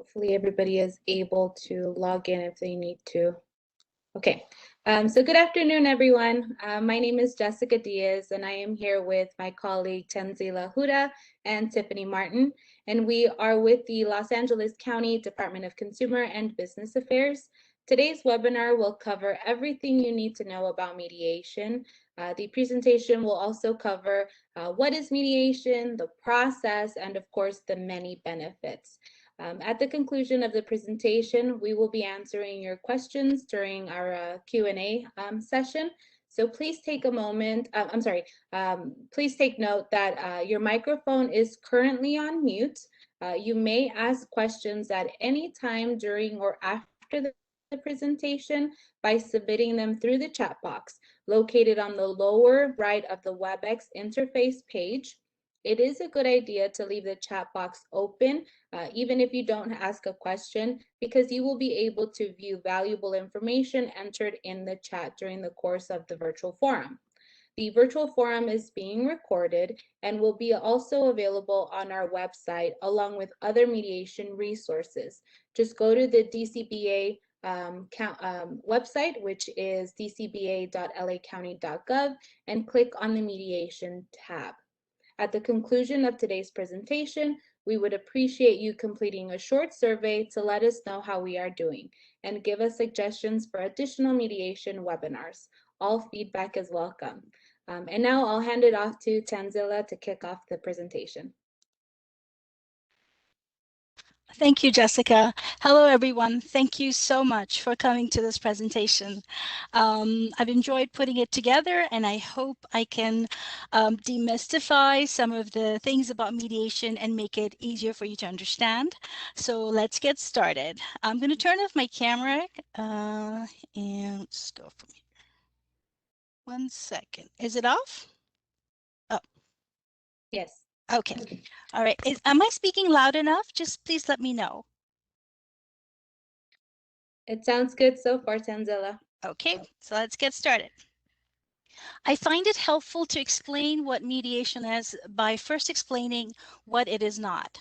Hopefully everybody is able to log in if they need to. Okay, so good afternoon, everyone. My name is Jessica Diaz, and I am here with my colleague Tenzila Huda and Tiffany Martin, and we are with the Los Angeles County Department of Consumer and Business Affairs. Today's webinar will cover everything you need to know about mediation. The presentation will also cover what is mediation, the process, and of course, the many benefits. At the conclusion of the presentation, we will be answering your questions during our Q&A session. So please take a moment, please take note that your microphone is currently on mute. You may ask questions at any time during or after the presentation by submitting them through the chat box located on the lower right of the WebEx interface page. It is a good idea to leave the chat box open even if you don't ask a question, because you will be able to view valuable information entered in the chat during the course of the virtual forum. The virtual forum is being recorded and will be also available on our website along with other mediation resources. Just go to the DCBA website, which is dcba.lacounty.gov, and click on the mediation tab. At the conclusion of today's presentation, we would appreciate you completing a short survey to let us know how we are doing and give us suggestions for additional mediation webinars. All feedback is welcome. And now I'll hand it off to Tenzila to kick off the presentation. Thank you, Jessica. Hello, everyone. Thank you so much for coming to this presentation. I've enjoyed putting it together, and I hope I can demystify some of the things about mediation and make it easier for you to understand. So let's get started. I'm going to turn off my camera and let's go from here. 1 second. Is it off? Oh. Yes. Okay. All right. Am I speaking loud enough? Just please let me know. It sounds good so far, Tenzila. Okay, so let's get started. I find it helpful to explain what mediation is by first explaining what it is not.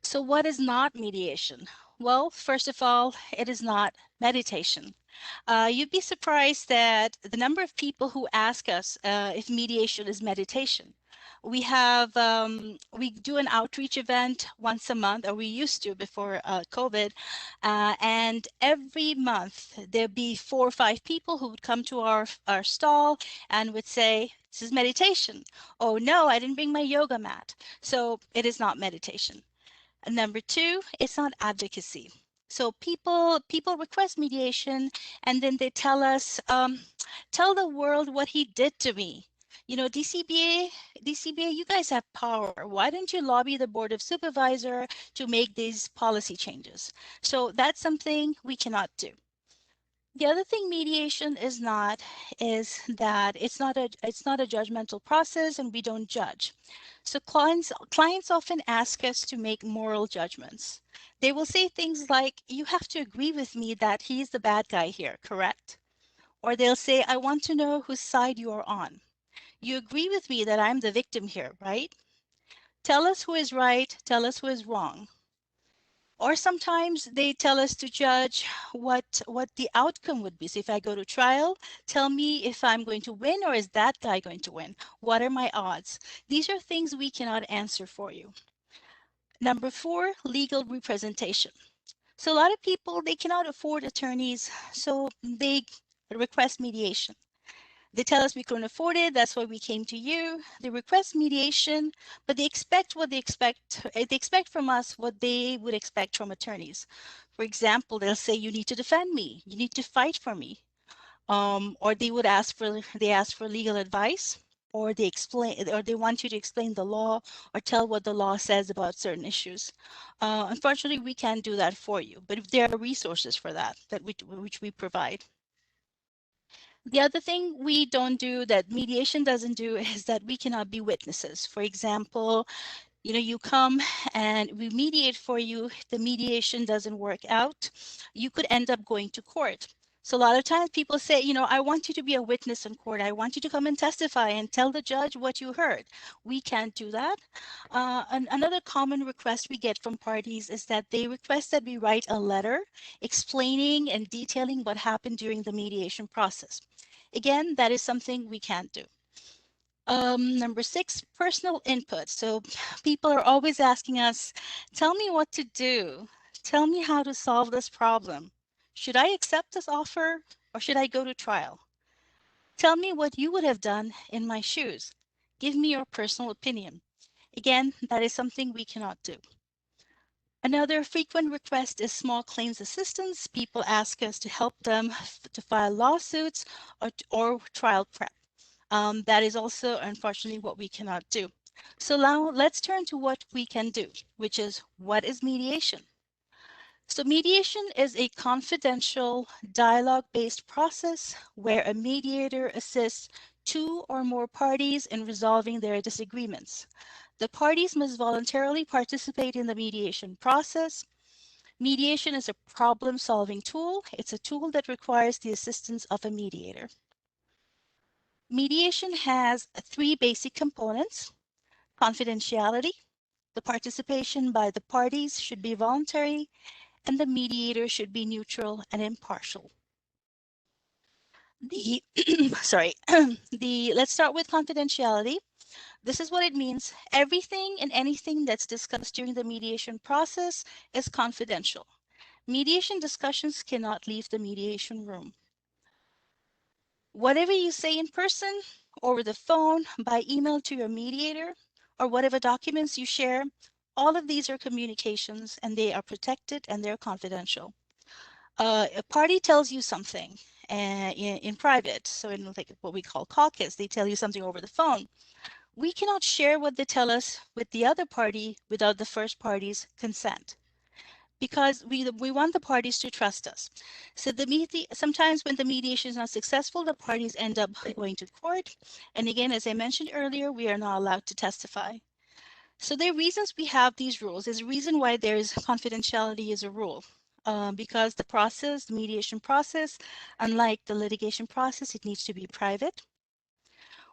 So what is not mediation? Well, first of all, it is not meditation. You'd be surprised that the number of people who ask us if mediation is meditation. We do an outreach event once a month, or we used to before COVID, and every month there'd be 4 or 5 people who would come to our stall and would say, "This is meditation." "Oh no, I didn't bring my yoga mat." So it is not meditation. And number 2, it's not advocacy. So people request mediation, and then they tell us, tell the world what he did to me. You know, DCBA, you guys have power. Why don't you lobby the Board of Supervisors to make these policy changes? So that's something we cannot do. The other thing mediation is that it's not a judgmental process, and we don't judge. So clients often ask us to make moral judgments. They will say things like, "You have to agree with me that he's the bad guy here, correct?" Or they'll say, "I want to know whose side you are on. You agree with me that I'm the victim here, right? Tell us who is right, tell us who is wrong." Or sometimes they tell us to judge what the outcome would be. So if I go to trial, tell me if I'm going to win, or is that guy going to win? What are my odds? These are things we cannot answer for you. Number 4, legal representation. So a lot of people, they cannot afford attorneys, so they request mediation. They tell us we couldn't afford it, that's why we came to you. They request mediation, but they expect from us what they would expect from attorneys. For example, they'll say, "You need to defend me, you need to fight for me." Or they ask for legal advice, or they want you to explain the law or tell what the law says about certain issues. Unfortunately, we can't do that for you, but if there are resources for that which we provide. The other thing we don't do, that mediation doesn't do, is that we cannot be witnesses. For example, you come and we mediate for you. If the mediation doesn't work out, you could end up going to court. So a lot of times people say, you know, I want you to be a witness in court. I want you to come and testify and tell the judge what you heard. We can't do that. Another common request we get from parties is that they request that we write a letter explaining and detailing what happened during the mediation process. Again, that is something we can't do. Number 6, personal input. So people are always asking us, tell me what to do. Tell me how to solve this problem. Should I accept this offer or should I go to trial? Tell me what you would have done in my shoes. Give me your personal opinion. Again, that is something we cannot do. Another frequent request is small claims assistance. People ask us to help them to file lawsuits or trial prep. That is also, unfortunately, what we cannot do. So now let's turn to what we can do, which is what is mediation? So mediation is a confidential dialogue-based process where a mediator assists 2 or more parties in resolving their disagreements. The parties must voluntarily participate in the mediation process. Mediation is a problem-solving tool. It's a tool that requires the assistance of a mediator. Mediation has 3 basic components: confidentiality, the participation by the parties should be voluntary, and the mediator should be neutral and impartial. Let's start with confidentiality. This is what it means. Everything and anything that's discussed during the mediation process is confidential. Mediation discussions cannot leave the mediation room. Whatever you say in person, over the phone, by email to your mediator, or whatever documents you share, all of these are communications and they are protected and they're confidential. A party tells you something in private, so in like what we call caucus, they tell you something over the phone. We cannot share what they tell us with the other party without the first party's consent, because we want the parties to trust us. So sometimes when the mediation is not successful, the parties end up going to court. And again, as I mentioned earlier, we are not allowed to testify. So there are reasons we have these rules. There's a reason why there's confidentiality as a rule. Because the mediation process, unlike the litigation process, it needs to be private.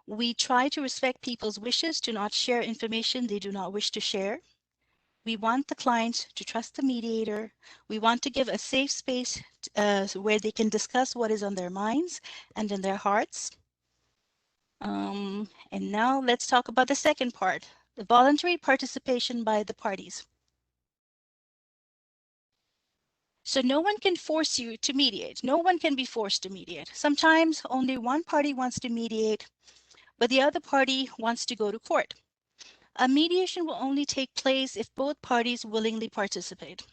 We try to respect people's wishes to not share information they do not wish to share. We want the client to trust the mediator. We want to give a safe space where they can discuss what is on their minds and in their hearts. And now let's talk about the second part, the voluntary participation by the parties. So no one can force you to mediate. No one can be forced to mediate. Sometimes only one party wants to mediate, but the other party wants to go to court. A mediation will only take place if both parties willingly participate.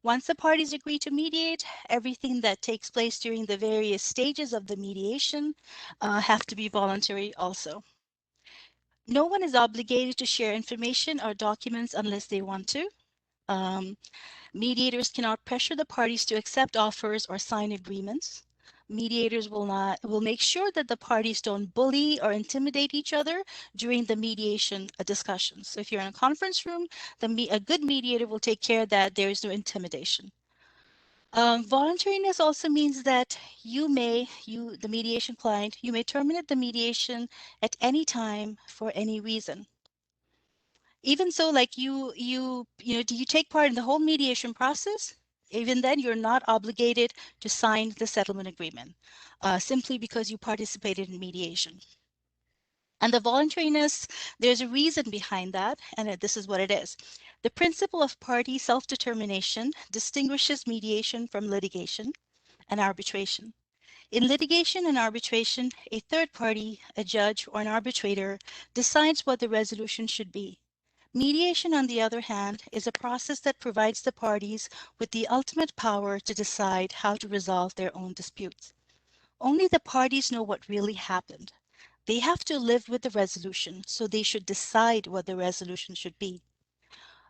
Once the parties agree to mediate, everything that takes place during the various stages of the mediation have to be voluntary also. No one is obligated to share information or documents unless they want to. Mediators cannot pressure the parties to accept offers or sign agreements. Mediators will make sure that the parties don't bully or intimidate each other during the mediation discussions. So if you're in a conference room, a good mediator will take care that there is no intimidation. Voluntariness also means that the mediation client, you may terminate the mediation at any time for any reason. Even so, like you take part in the whole mediation process, even then you're not obligated to sign the settlement agreement simply because you participated in mediation. And the voluntariness, there's a reason behind that, and this is what it is. The principle of party self-determination distinguishes mediation from litigation and arbitration. In litigation and arbitration, a third party, a judge or an arbitrator, decides what the resolution should be. Mediation, on the other hand, is a process that provides the parties with the ultimate power to decide how to resolve their own disputes. Only the parties know what really happened. They have to live with the resolution, so they should decide what the resolution should be.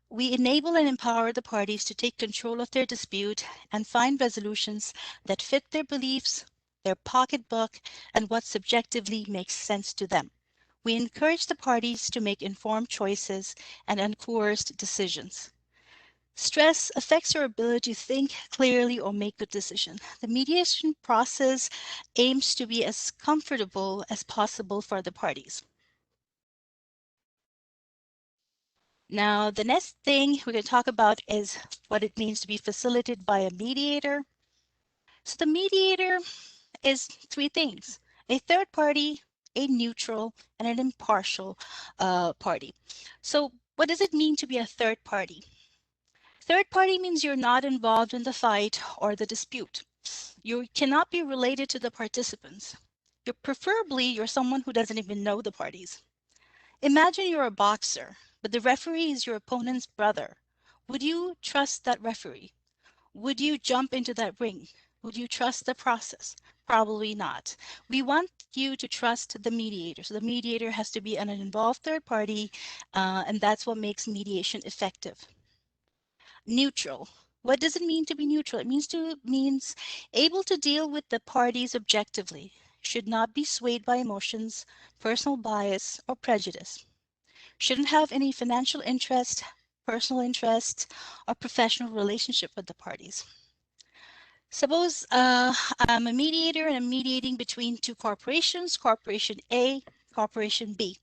We enable and empower the parties to take control of their dispute and find resolutions that fit their beliefs, their pocketbook, and what subjectively makes sense to them. We encourage the parties to make informed choices and uncoerced decisions. Stress affects your ability to think clearly or make good decisions. The mediation process aims to be as comfortable as possible for the parties. Now, the next thing we're going to talk about is what it means to be facilitated by a mediator. So the mediator is three things: a third party, a neutral, and an impartial party. So what does it mean to be a third party? Third party means you're not involved in the fight or the dispute. You cannot be related to the participants. Preferably, you're someone who doesn't even know the parties. Imagine you're a boxer, but the referee is your opponent's brother. Would you trust that referee? Would you jump into that ring? Would you trust the process? Probably not. We want you to trust the mediator. So the mediator has to be an involved third party, and that's what makes mediation effective. Neutral. What does it mean to be neutral? It means able to deal with the parties objectively. Should not be swayed by emotions, personal bias, or prejudice. Shouldn't have any financial interest, personal interest, or professional relationship with the parties. Suppose I'm a mediator and I'm mediating between two corporations, Corporation A, Corporation B.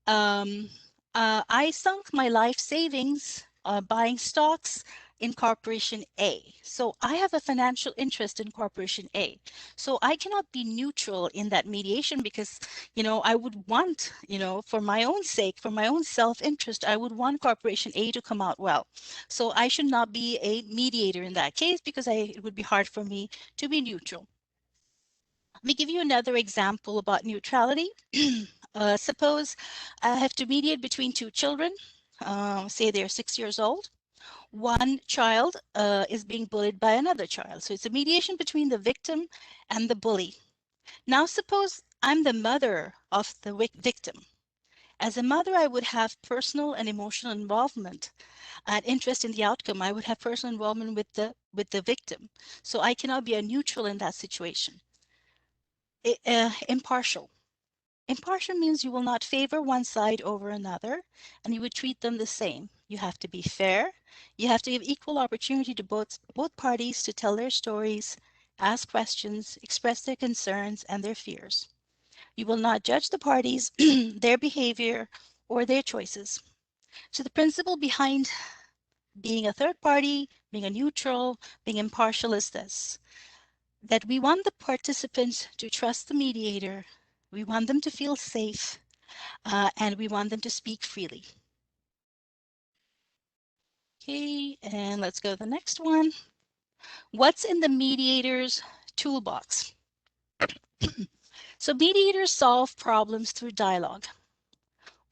I sunk my life savings buying stocks in Corporation A. So I have a financial interest in Corporation A. So I cannot be neutral in that mediation because, I would want, for my own sake, for my own self-interest, I would want Corporation A to come out well. So I should not be a mediator in that case because it would be hard for me to be neutral. Let me give you another example about neutrality. Suppose I have to mediate between two children, say they're 6 years old. One child is being bullied by another child. So it's a mediation between the victim and the bully. Now suppose I'm the mother of the victim. As a mother, I would have personal and emotional involvement and interest in the outcome. I would have personal involvement with the victim. So I cannot be a neutral in that situation. Impartial. Impartial means you will not favor one side over another, and you would treat them the same. You have to be fair. You have to give equal opportunity to both parties to tell their stories, ask questions, express their concerns and their fears. You will not judge the parties, their behavior, or their choices. So the principle behind being a third party, being a neutral, being impartial is this: that we want the participants to trust the mediator, we want them to feel safe, and we want them to speak freely. Okay, and let's go to the next one. What's in the mediator's toolbox? So mediators solve problems through dialogue.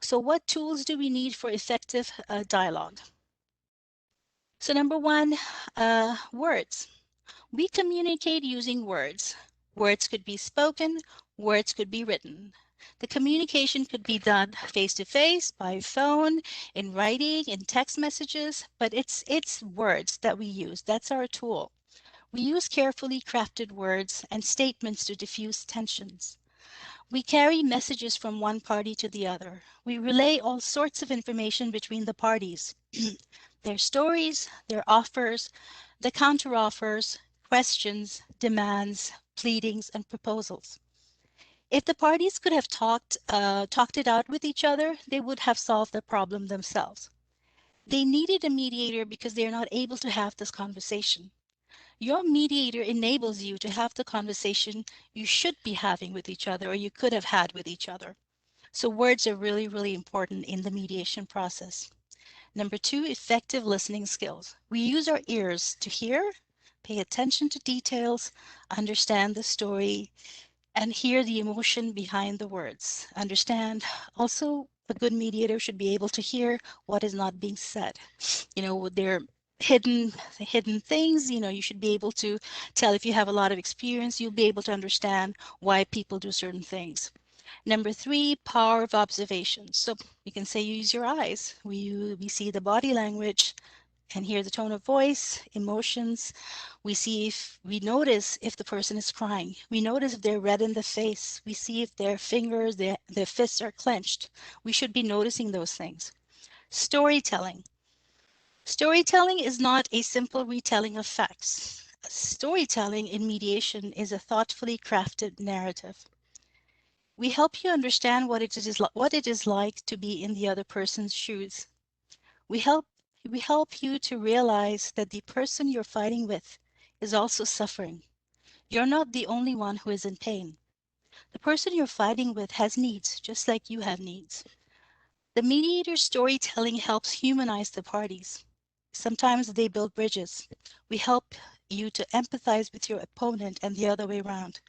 So what tools do we need for effective dialogue? So number one, words. We communicate using words. Words could be spoken, words could be written. The communication could be done face-to-face, by phone, in writing, in text messages, but it's words that we use. That's our tool. We use carefully crafted words and statements to diffuse tensions. We carry messages from one party to the other. We relay all sorts of information between the parties. Their stories, their offers, the counteroffers, questions, demands, pleadings, and proposals. If the parties could have talked it out with each other, they would have solved the problem themselves. They needed a mediator because they are not able to have this conversation. Your mediator enables you to have the conversation you should be having with each other or you could have had with each other. So words are really, really important in the mediation process. Number two, effective listening skills. We use our ears to hear, pay attention to details, understand the story, and hear the emotion behind the words. Understand also, a good mediator should be able to hear what is not being said. They're hidden things, you should be able to tell. If you have a lot of experience, you'll be able to understand why people do certain things. Number three, power of observation. So you can say you use your eyes. We see the body language and hear the tone of voice, emotions. We notice if the person is crying. We notice if they're red in the face. We see if their fingers, their fists are clenched. We should be noticing those things. Storytelling. Storytelling is not a simple retelling of facts. Storytelling in mediation is a thoughtfully crafted narrative. We help you understand what it is like to be in the other person's shoes. We help we help you to realize that the person you're fighting with is also suffering. You're not the only one who is in pain. The person you're fighting with has needs, just like you have needs. The mediator's storytelling helps humanize the parties. Sometimes they build bridges. We help you to empathize with your opponent and the other way around.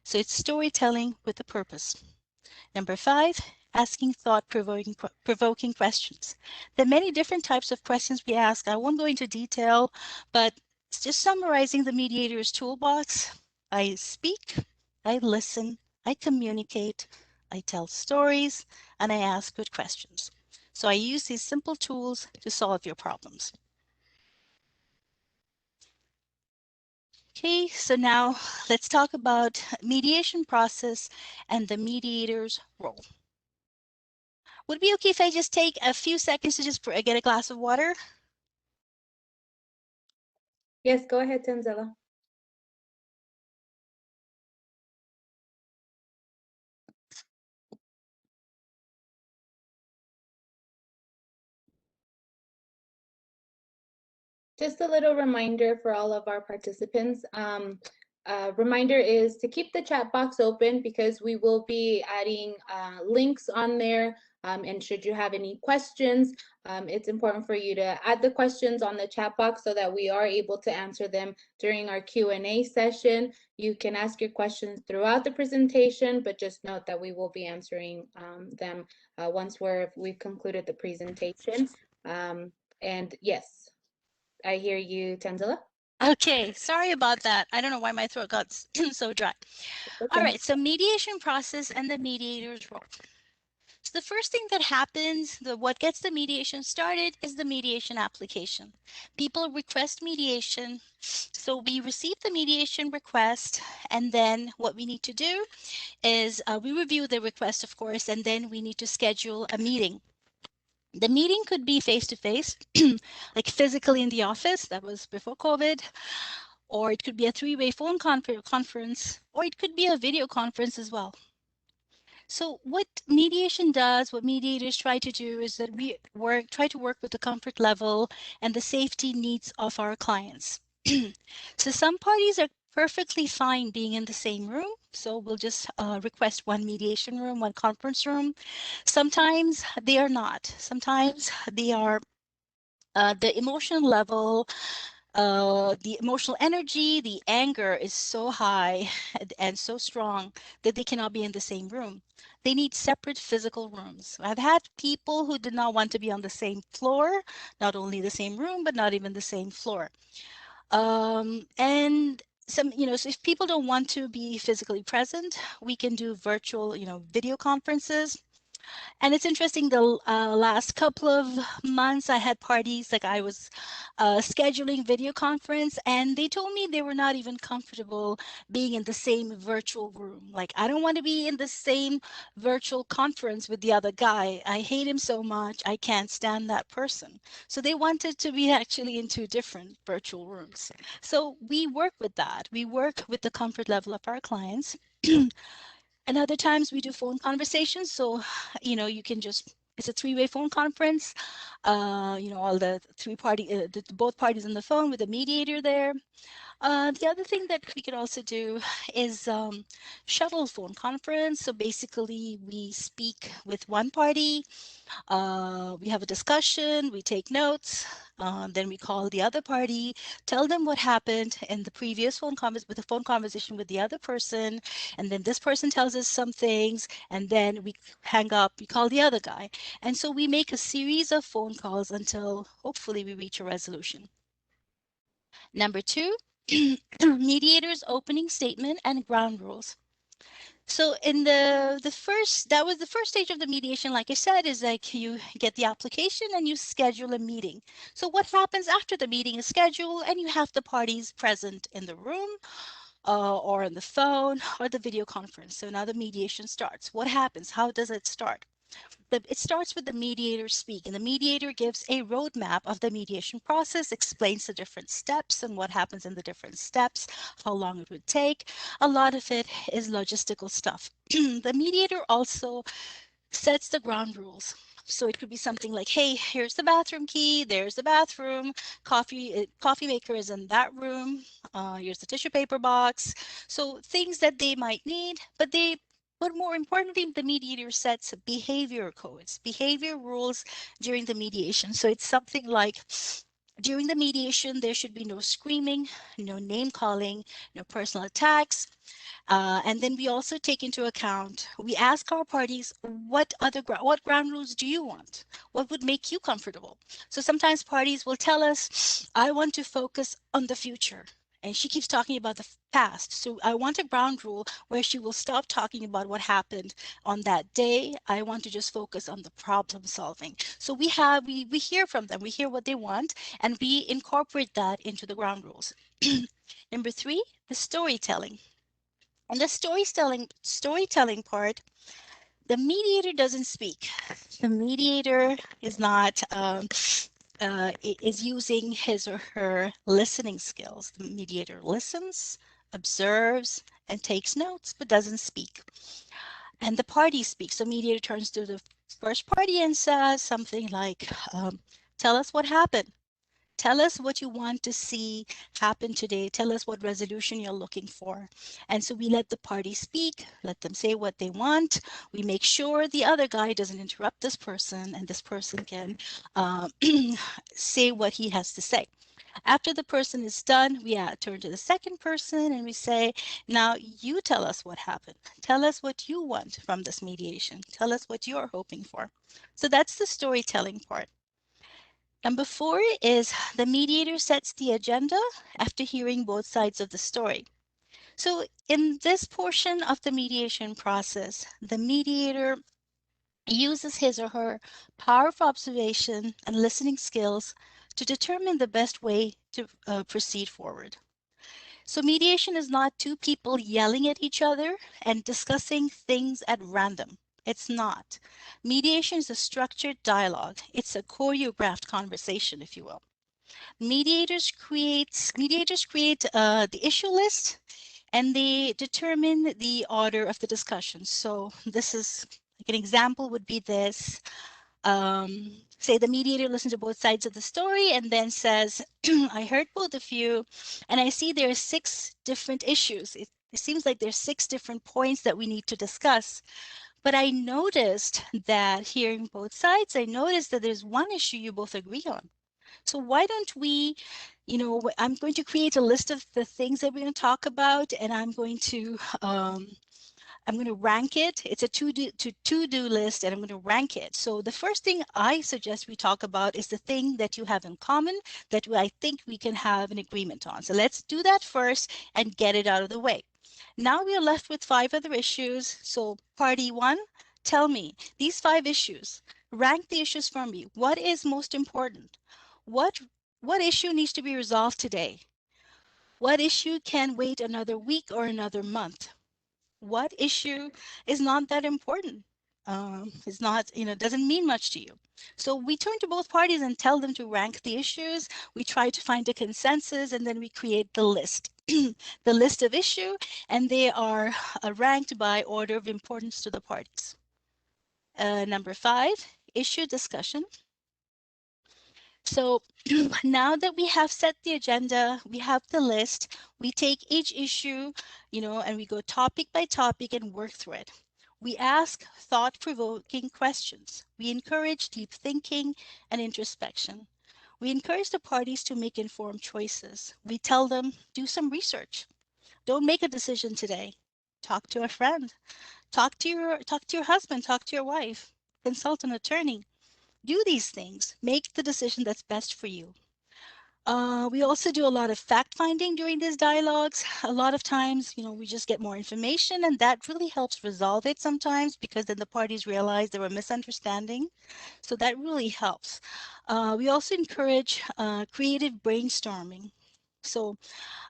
So it's storytelling with a purpose. Number 5, asking thought-provoking questions. There are many different types of questions we ask. I won't go into detail, but just summarizing the mediator's toolbox. I speak, I listen, I communicate, I tell stories, and I ask good questions. So I use these simple tools to solve your problems. Okay, so now let's talk about mediation process and the mediator's role. Would it be okay if I just take a few seconds to just get a glass of water? Yes, go ahead, Tanzila. Just a little reminder for all of our participants. Reminder is to keep the chat box open because we will be adding links on there. And should you have any questions, it's important for you to add the questions on the chat box so that we are able to answer them during our Q&A session. You can ask your questions throughout the presentation, but just note that we will be answering them once we've concluded the presentation. And yes, I hear you, Tanzila. Okay, sorry about that. I don't know why my throat got so dry. All Okay. right, so mediation process and the mediator's role. So the first thing that happens, what gets the mediation started is the mediation application. People request mediation. So we receive the mediation request, and then what we need to do is we review the request, of course, and then we need to schedule a meeting. The meeting could be face-to-face, like physically in the office. That was before COVID. Or it could be a three-way phone conference, or it could be a video conference as well. So what mediation does, what mediators try to do is that we try to work with the comfort level and the safety needs of our clients. So some parties are perfectly fine being in the same room. So we'll just request one mediation room, one conference room. Sometimes they are not. Sometimes they are the emotion level, the emotional energy, the anger is so high and so strong that they cannot be in the same room. They need separate physical rooms. I've had people who did not want to be on the same floor, not only the same room, but not even the same floor. And some, so if people don't want to be physically present, we can do virtual, video conferences. And it's interesting, the last couple of months I had parties, like I was scheduling video conference, and they told me they were not even comfortable being in the same virtual room. Like, I don't want to be in the same virtual conference with the other guy. I hate him so much. I can't stand that person. So they wanted to be actually in two different virtual rooms. So we work with that. We work with the comfort level of our clients. And other times we do phone conversations. So, you can just, it's a three-way phone conference. All the both parties on the phone with a mediator there. The other thing that we could also do is shuttle phone conference. So basically we speak with one party, we have a discussion, we take notes, then we call the other party, tell them what happened in the previous with the phone conversation with the other person, and then this person tells us some things, and then we hang up, we call the other guy. And so we make a series of phone calls until hopefully we reach a resolution. Number 2, mediator's opening statement and ground rules. So in that was the first stage of the mediation, like I said, is like you get the application and you schedule a meeting. So what happens after the meeting is scheduled and you have the parties present in the room or on the phone or the video conference. So now the mediation starts. What happens? How does it start? It starts with the mediator speak, and the mediator gives a roadmap of the mediation process, explains the different steps and what happens in the different steps, how long it would take. A lot of it is logistical stuff. The mediator also sets the ground rules. So it could be something like, hey, here's the bathroom key, there's the bathroom, coffee maker is in that room, here's the tissue paper box. So things that they might need, but more importantly, the mediator sets behavior codes, behavior rules during the mediation. So it's something like, during the mediation, there should be no screaming, no name calling, no personal attacks, and then we also take into account, we ask our parties, what ground rules do you want? What would make you comfortable? So sometimes parties will tell us, I want to focus on the future. And she keeps talking about the past. So I want a ground rule where she will stop talking about what happened on that day. I want to just focus on the problem solving. So we hear from them, we hear what they want, and we incorporate that into the ground rules. Number 3, the storytelling. And the storytelling part, the mediator doesn't speak. The mediator is not is using his or her listening skills. The mediator listens, observes, and takes notes, but doesn't speak. And the party speaks. So mediator turns to the first party and says something like, "Tell us what happened. Tell us what you want to see happen today. Tell us what resolution you're looking for." And so we let the party speak, let them say what they want. We make sure the other guy doesn't interrupt this person and this person can uh, say what he has to say. After the person is done, we turn to the second person and we say, now you tell us what happened. Tell us what you want from this mediation. Tell us what you're hoping for. So that's the storytelling part. Number 4 is the mediator sets the agenda after hearing both sides of the story. So in this portion of the mediation process, the mediator uses his or her power of observation and listening skills to determine the best way to proceed forward. So mediation is not two people yelling at each other and discussing things at random. It's not. Mediation is a structured dialogue. It's a choreographed conversation, if you will. Mediators create the issue list, and they determine the order of the discussion. So this is like an example would be this. Say the mediator listens to both sides of the story and then says, I heard both of you, and I see there are 6 different issues. It seems like there's 6 different points that we need to discuss. But I noticed that hearing both sides, I noticed that there's one issue you both agree on. So why don't we, I'm going to create a list of the things that we're going to talk about, and I'm going to rank it. It's a to-do list, and I'm going to rank it. So the first thing I suggest we talk about is the thing that you have in common that I think we can have an agreement on. So let's do that first and get it out of the way. Now we are left with 5 other issues. So party 1, tell me these 5 issues. Rank the issues for me. What is most important? What issue needs to be resolved today? What issue can wait another week or another month? What issue is not that important? Is not, doesn't mean much to you. So we turn to both parties and tell them to rank the issues. We try to find a consensus, and then we create the list, the list of issue, and they are ranked by order of importance to the parties. Number 5, issue discussion. So now that we have set the agenda, we have the list, we take each issue, and we go topic by topic and work through it. We ask thought-provoking questions. We encourage deep thinking and introspection. We encourage the parties to make informed choices. We tell them, do some research. Don't make a decision today. Talk to a friend. Talk to your husband, talk to your wife. Consult an attorney. Do these things. Make the decision that's best for you. We also do a lot of fact finding during these dialogues. A lot of times, we just get more information, and that really helps resolve it sometimes, because then the parties realize there were misunderstanding. So that really helps. We also encourage creative brainstorming. So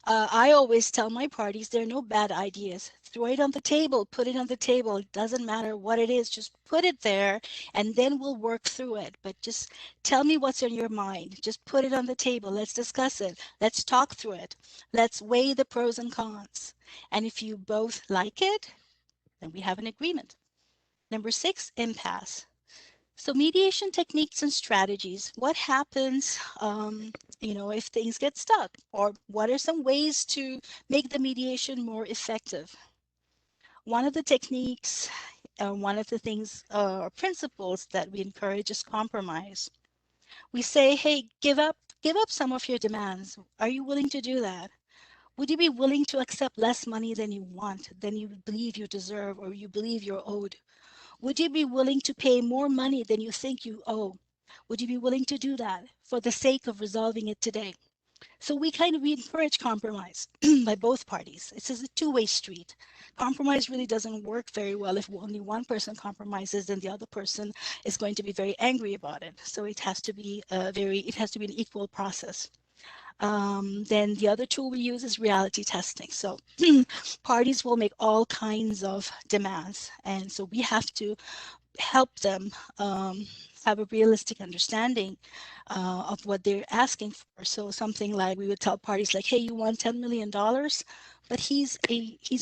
I always tell my parties there are no bad ideas. Throw it on the table, put it on the table. It doesn't matter what it is, just put it there and then we'll work through it. But just tell me what's on your mind. Just put it on the table. Let's discuss it. Let's talk through it. Let's weigh the pros and cons. And if you both like it, then we have an agreement. Number 6, impasse. So mediation techniques and strategies. What happens, if things get stuck, or what are some ways to make the mediation more effective? One of the techniques, one of the things or principles that we encourage is compromise. We say, hey, give up some of your demands. Are you willing to do that? Would you be willing to accept less money than you want, than you believe you deserve, or you believe you're owed? Would you be willing to pay more money than you think you owe? Would you be willing to do that for the sake of resolving it today? So we encourage compromise by both parties. It's just a two-way street. Compromise really doesn't work very well if only one person compromises and the other person is going to be very angry about it. So it has to be an equal process. Then the other tool we use is reality testing. So parties will make all kinds of demands, and so we have to help them have a realistic understanding of what they're asking for. So something like we would tell parties like, hey, you want $10 million, but he's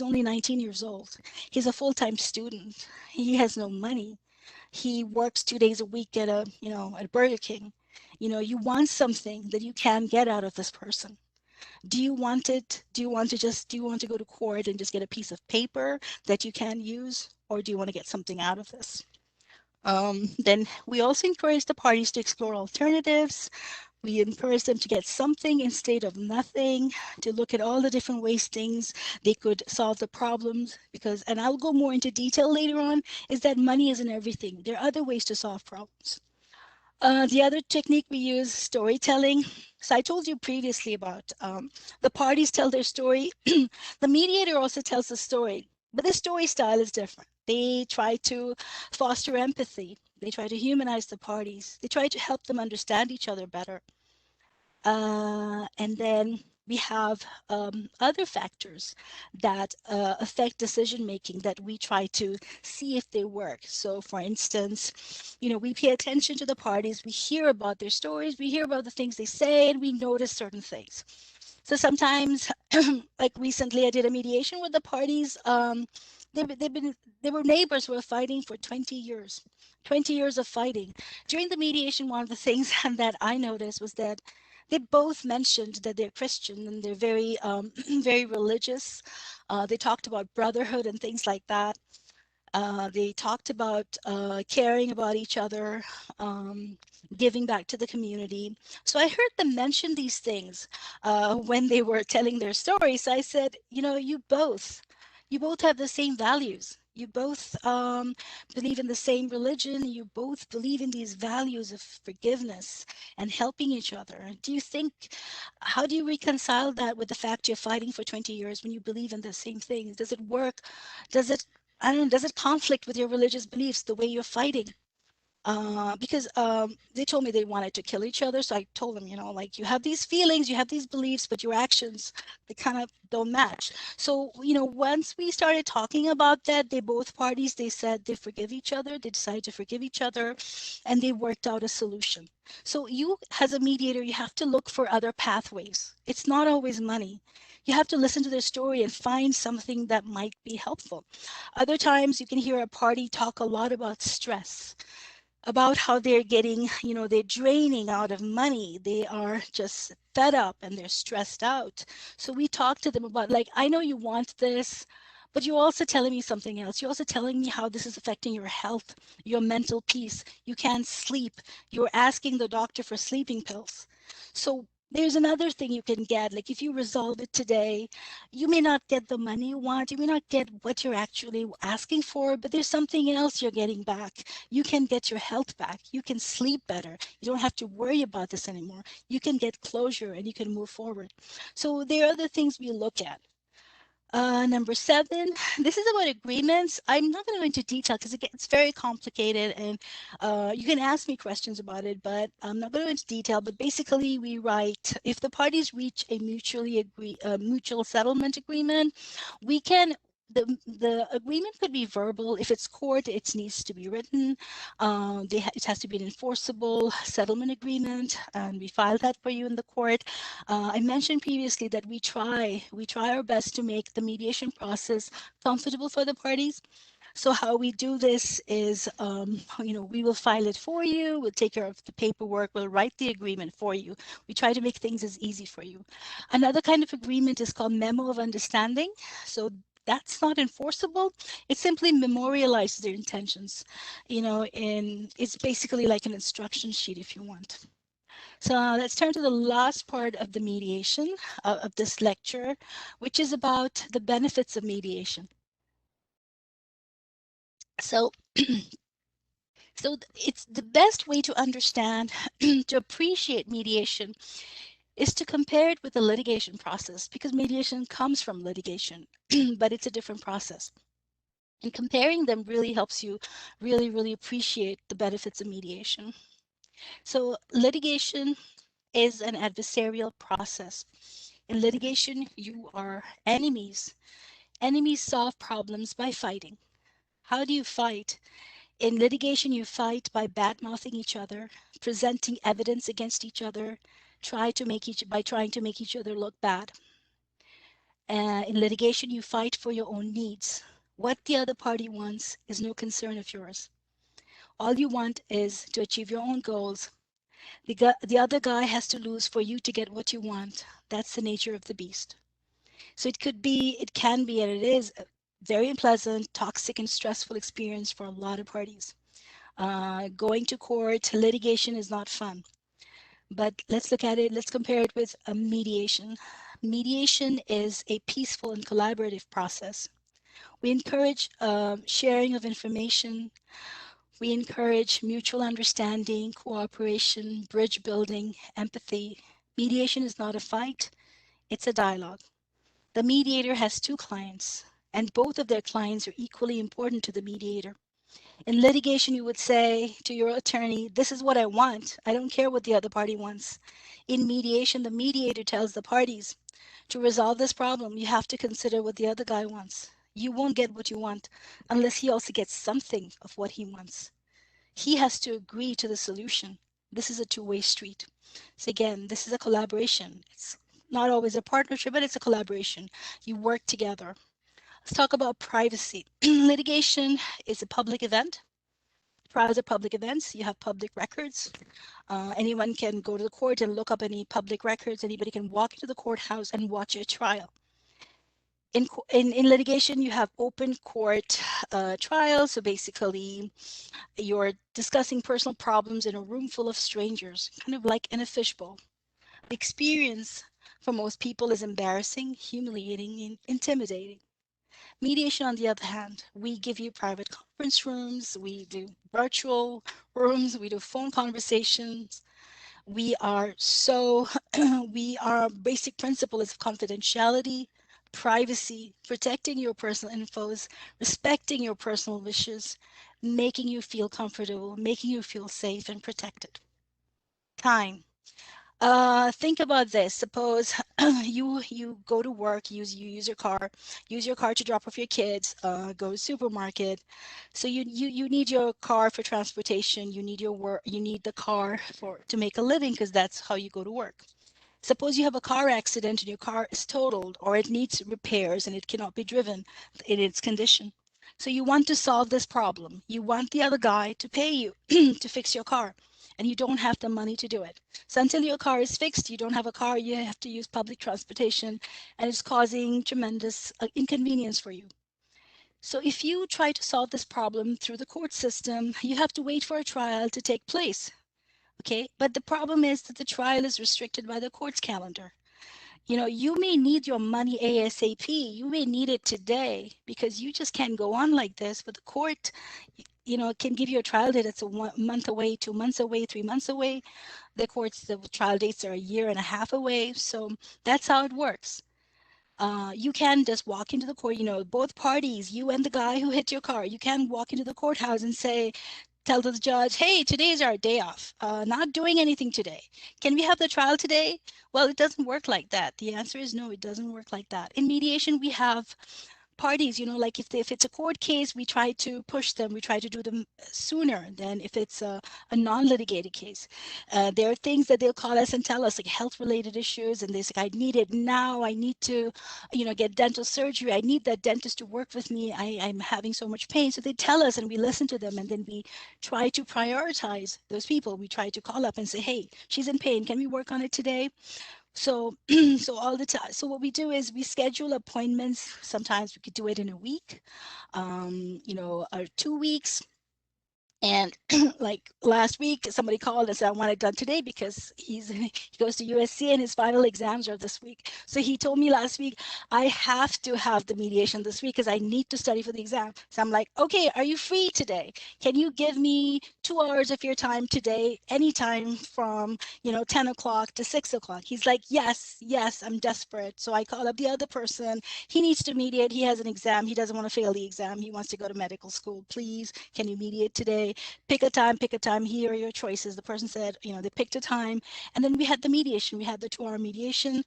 only 19 years old. He's a full-time student. He has no money. He works 2 days a week at Burger King. You want something that you can get out of this person. Do you want it? Do you want to go to court and just get a piece of paper that you can use? Or do you want to get something out of this? Then we also encourage the parties to explore alternatives. We encourage them to get something instead of nothing, to look at all the different ways they could solve the problems, and I'll go more into detail later on, is that money isn't everything. There are other ways to solve problems. The other technique we use, storytelling. So I told you previously about the parties tell their story. The mediator also tells the story, but the story style is different. They try to foster empathy. They try to humanize the parties. They try to help them understand each other better. And then we have other factors that affect decision making that we try to see if they work. So for instance, we pay attention to the parties, we hear about their stories, we hear about the things they say, and we notice certain things. So sometimes, like recently I did a mediation with the parties. They were neighbors who were fighting for 20 years. 20 years of fighting. During the mediation, one of the things that I noticed was that they both mentioned that they're Christian and they're very, very religious. They talked about brotherhood and things like that. They talked about caring about each other, giving back to the community. So I heard them mention these things when they were telling their stories. So I said, you both have the same values. You both believe in the same religion. You both believe in these values of forgiveness and helping each other. How do you reconcile that with the fact you're fighting for 20 years when you believe in the same things? Does it work? Does it conflict with your religious beliefs, the way you're fighting? Because they told me they wanted to kill each other. So I told them, like, you have these feelings, you have these beliefs, but your actions, they kind of don't match. So, once we started talking about that, both parties, they said they forgive each other, they decided to forgive each other, and they worked out a solution. So you, as a mediator, you have to look for other pathways. It's not always money. You have to listen to their story and find something that might be helpful. Other times you can hear a party talk a lot about stress, about how they're getting, they're draining out of money. They are just fed up and they're stressed out. So we talk to them about, like, I know you want this, but you're also telling me something else. You're also telling me how this is affecting your health, your mental peace. You can't sleep. You're asking the doctor for sleeping pills. So there's another thing you can get. Like, if you resolve it today, you may not get the money you want. You may not get what you're actually asking for, but there's something else you're getting back. You can get your health back. You can sleep better. You don't have to worry about this anymore. You can get closure and you can move forward. So there are other things we look at. Number 7, this is about agreements. I'm not going to go into detail because it gets very complicated, and you can ask me questions about it, but I'm not going to go into detail. But basically, we write, if the parties reach a mutual settlement agreement, we can. The agreement could be verbal. If it's court, it needs to be written. It has to be an enforceable settlement agreement, and we file that for you in the court. I mentioned previously that we try our best to make the mediation process comfortable for the parties. So how we do this is, we will file it for you. We'll take care of the paperwork. We'll write the agreement for you. We try to make things as easy for you. Another kind of agreement is called memo of understanding. So that's not enforceable. It simply memorializes their intentions, and it's basically like an instruction sheet if you want. So let's turn to the last part of the mediation of this lecture, which is about the benefits of mediation. So, so it's the best way to understand, to appreciate mediation is to compare it with the litigation process, because mediation comes from litigation, but it's a different process. And comparing them really helps you really appreciate the benefits of mediation. So litigation is an adversarial process. In litigation, you are enemies. Enemies solve problems by fighting. How do you fight? In litigation, you fight by bad-mouthing each other, presenting evidence against each other, trying to make each other look bad. In litigation, you fight for your own needs. What the other party wants is no concern of yours. All you want is to achieve your own goals. The other guy has to lose for you to get what you want. That's the nature of the beast. So it can be, and it is a very unpleasant, toxic, and stressful experience for a lot of parties. Going to court, litigation is not fun. But let's look at it, let's compare it with a mediation. Mediation is a peaceful and collaborative process. We encourage sharing of information. We encourage mutual understanding, cooperation, bridge building, empathy. Mediation is not a fight, it's a dialogue. The mediator has 2 clients, and both of their clients are equally important to the mediator. In litigation, you would say to your attorney, this is what I want. I don't care what the other party wants. In mediation, the mediator tells the parties, to resolve this problem, you have to consider what the other guy wants. You won't get what you want unless he also gets something of what he wants. He has to agree to the solution. This is a two-way street. So again, this is a collaboration. It's not always a partnership, but it's a collaboration. You work together. Let's talk about privacy. Litigation is a public event. Trials are public events. You have public records. Anyone can go to the court and look up any public records. Anybody can walk into the courthouse and watch a trial. In litigation, you have open court trials. So basically, you're discussing personal problems in a room full of strangers, kind of like in a fishbowl. The experience for most people is embarrassing, humiliating, and intimidating. Mediation, on the other hand, we give you private conference rooms, we do virtual rooms, we do phone conversations. Our basic principle is confidentiality, privacy, protecting your personal infos, respecting your personal wishes, making you feel comfortable, making you feel safe and protected. Time. Think about this. Suppose you go to work, you use your car to drop off your kids, go to supermarket. So you need your car for transportation. You need the car to make a living, because that's how you go to work. Suppose you have a car accident and your car is totaled, or it needs repairs and it cannot be driven in its condition. So you want to solve this problem. You want the other guy to pay you to fix your car, and you don't have the money to do it. So until your car is fixed, you don't have a car, you have to use public transportation, and it's causing tremendous inconvenience for you. So if you try to solve this problem through the court system, you have to wait for a trial to take place. Okay, but the problem is that the trial is restricted by the court's calendar. You may need your money ASAP. You may need it today, because you just can't go on like this. But the court, can give you a trial date that's a month away, 2 months away, 3 months away. The trial dates are a year and a half away. So that's how it works. You can just walk into the court, both parties, you and the guy who hit your car, you can walk into the courthouse and say, tell the judge, hey, today's our day off, not doing anything today. Can we have the trial today? Well, it doesn't work like that. The answer is no, it doesn't work like that. In mediation, we have parties, like if it's a court case, we try to push them, we try to do them sooner than if it's a non-litigated case. There are things that they'll call us and tell us, like health related issues, and they say, I need it now, I need to get dental surgery, I need that dentist to work with me, I'm having so much pain. So they tell us and we listen to them, and then we try to prioritize those people. We try to call up and say, hey, she's in pain, can we work on it today? So, so all the time. So what we do is we schedule appointments. Sometimes we could do it in a week, or 2 weeks. And like last week, somebody called and said, I want it done today because he goes to USC and his final exams are this week. So he told me last week, I have to have the mediation this week because I need to study for the exam. So I'm like, okay, are you free today? Can you give me 2 hours of your time today, anytime from 10 o'clock to 6 o'clock? He's like, yes, I'm desperate. So I call up the other person. He needs to mediate. He has an exam. He doesn't want to fail the exam. He wants to go to medical school. Please, can you mediate today? Pick a time, here are your choices. The person said, they picked a time, and then we had the mediation. We had the 2-hour mediation,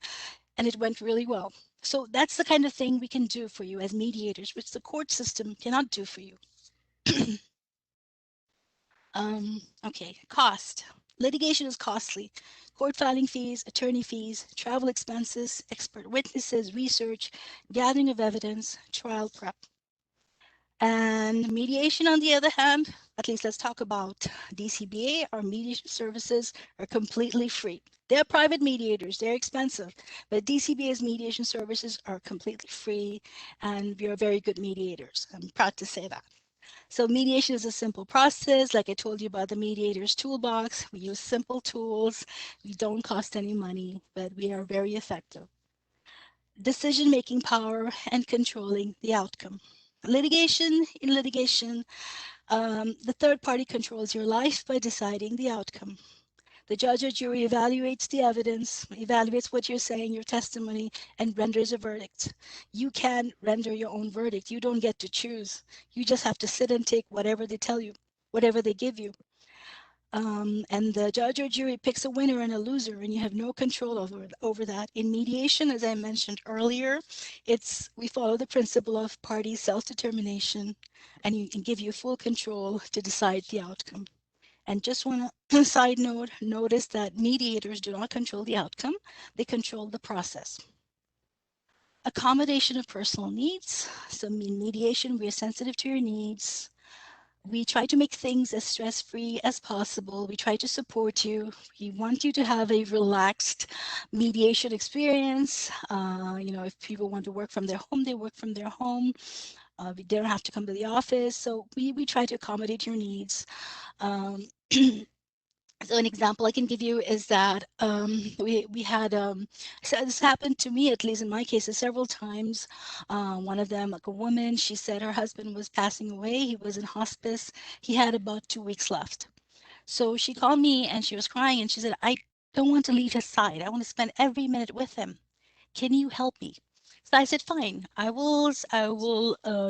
and it went really well. So that's the kind of thing we can do for you as mediators, which the court system cannot do for you. Okay, cost. Litigation is costly. Court filing fees, attorney fees, travel expenses, expert witnesses, research, gathering of evidence, trial prep. And mediation, on the other hand, at least let's talk about DCBA, our mediation services are completely free. They're private mediators, they're expensive, but DCBA's mediation services are completely free, and we are very good mediators. I'm proud to say that. So mediation is a simple process. Like I told you about the mediator's toolbox, we use simple tools. We don't cost any money, but we are very effective. Decision-making power and controlling the outcome. In litigation, the third party controls your life by deciding the outcome. The judge or jury evaluates the evidence, evaluates what you're saying, your testimony, and renders a verdict. You can render your own verdict. You don't get to choose. You just have to sit and take whatever they tell you, whatever they give you. And the judge or jury picks a winner and a loser, and you have no control over that. In mediation, as I mentioned earlier, we follow the principle of party self-determination, and you can give you full control to decide the outcome. And just one side note, notice that mediators do not control the outcome, they control the process. Accommodation of personal needs. So in mediation, we are sensitive to your needs. We try to make things as stress-free as possible. We try to support you. We want you to have a relaxed mediation experience. If people want to work from their home, they work from their home. They don't have to come to the office. So we try to accommodate your needs. So an example I can give you is that we had, so this happened to me, at least in my cases, several times. One of them, like a woman, she said her husband was passing away. He was in hospice. He had about 2 weeks left. So she called me and she was crying and she said, I don't want to leave his side. I want to spend every minute with him. Can you help me? So I said, fine, I will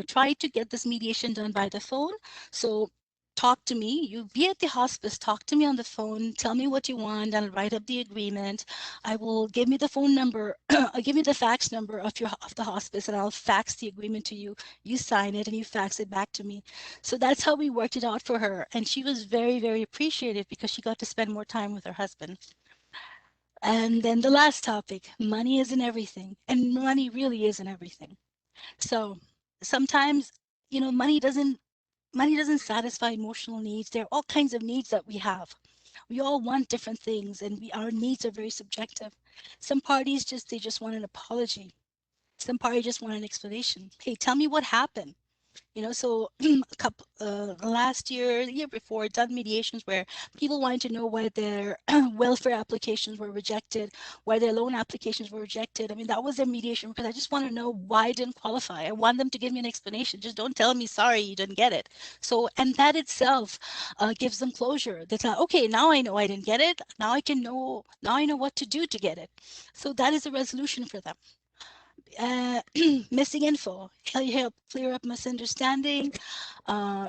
try to get this mediation done by the phone. So talk to me. You be at the hospice, talk to me on the phone, tell me what you want, and I'll write up the agreement. I will give me the phone number, give me the fax number of the hospice, and I'll fax the agreement to you. You sign it and you fax it back to me. So that's how we worked it out for her. And she was very, very appreciative because she got to spend more time with her husband. And then the last topic, money isn't everything. And money really isn't everything. So sometimes, money doesn't satisfy emotional needs. There are all kinds of needs that we have. We all want different things, and our needs are very subjective. Some parties they just want an apology. Some parties just want an explanation. Hey, tell me what happened. So a couple last year, the year before, done mediations where people wanted to know why their welfare applications were rejected, why their loan applications were rejected. I mean, that was their mediation because I just want to know why I didn't qualify. I want them to give me an explanation. Just don't tell me, sorry, you didn't get it. So, and that itself gives them closure. That's okay, now I know I didn't get it. Now I know what to do to get it. So that is a resolution for them. missing info, help clear up misunderstanding,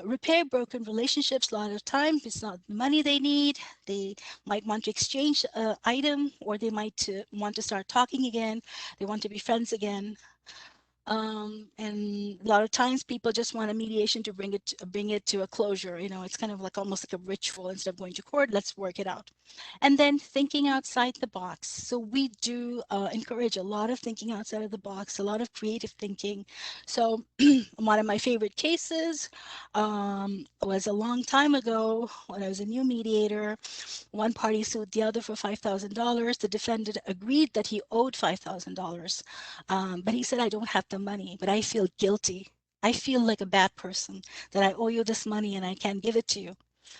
repair broken relationships. A lot of times it's not the money they need. They might want to exchange an item, or they might want to start talking again. They want to be friends again. And a lot of times people just want a mediation to bring it to a closure. It's kind of like almost like a ritual. Instead of going to court, let's work it out. And then thinking outside the box. So we do encourage a lot of thinking outside of the box, a lot of creative thinking. So one of my favorite cases was a long time ago when I was a new mediator. One party sued the other for $5,000. The defendant agreed that he owed $5,000, but he said, I don't have the money, but I feel guilty. I feel like a bad person that I owe you this money and I can't give it to you.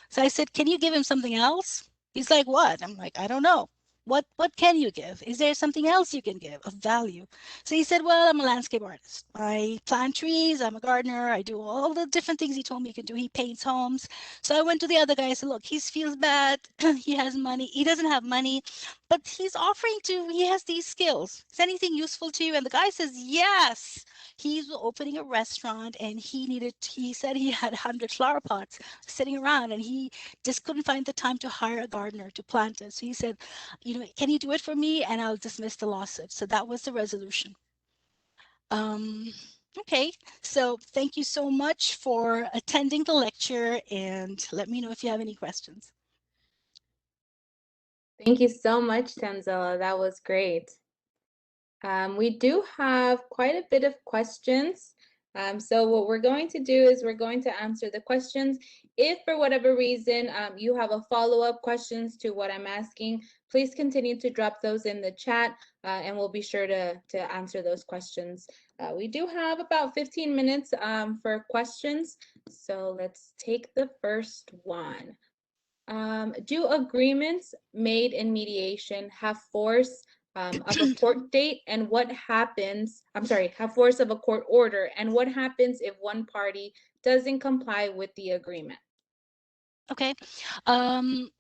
So I said, can you give him something else? He's like, what? I'm like, I don't know. What can you give? Is there something else you can give of value? So he said, well, I'm a landscape artist. I plant trees, I'm a gardener, I do all the different things he told me he can do. He paints homes. So I went to the other guy and said, look, he feels bad. He has money. He doesn't have money, but he's offering he has these skills. Is anything useful to you? And the guy says, yes. He's opening a restaurant and he said he had 100 flower pots sitting around and he just couldn't find the time to hire a gardener to plant it. So he said, can you do it for me? And I'll dismiss the lawsuit. So that was the resolution. Okay, so thank you so much for attending the lecture, and let me know if you have any questions. Thank you so much, Tanzila. That was great. We do have quite a bit of questions. So what we're going to do is we're going to answer the questions. If for whatever reason you have a follow-up questions to what I'm asking, please continue to drop those in the chat and we'll be sure to answer those questions. We do have about 15 minutes for questions. So let's take the first one. Do agreements made in mediation have force of a court date, and what happens, have force of a court order, and what happens if one party doesn't comply with the agreement? Okay. I'm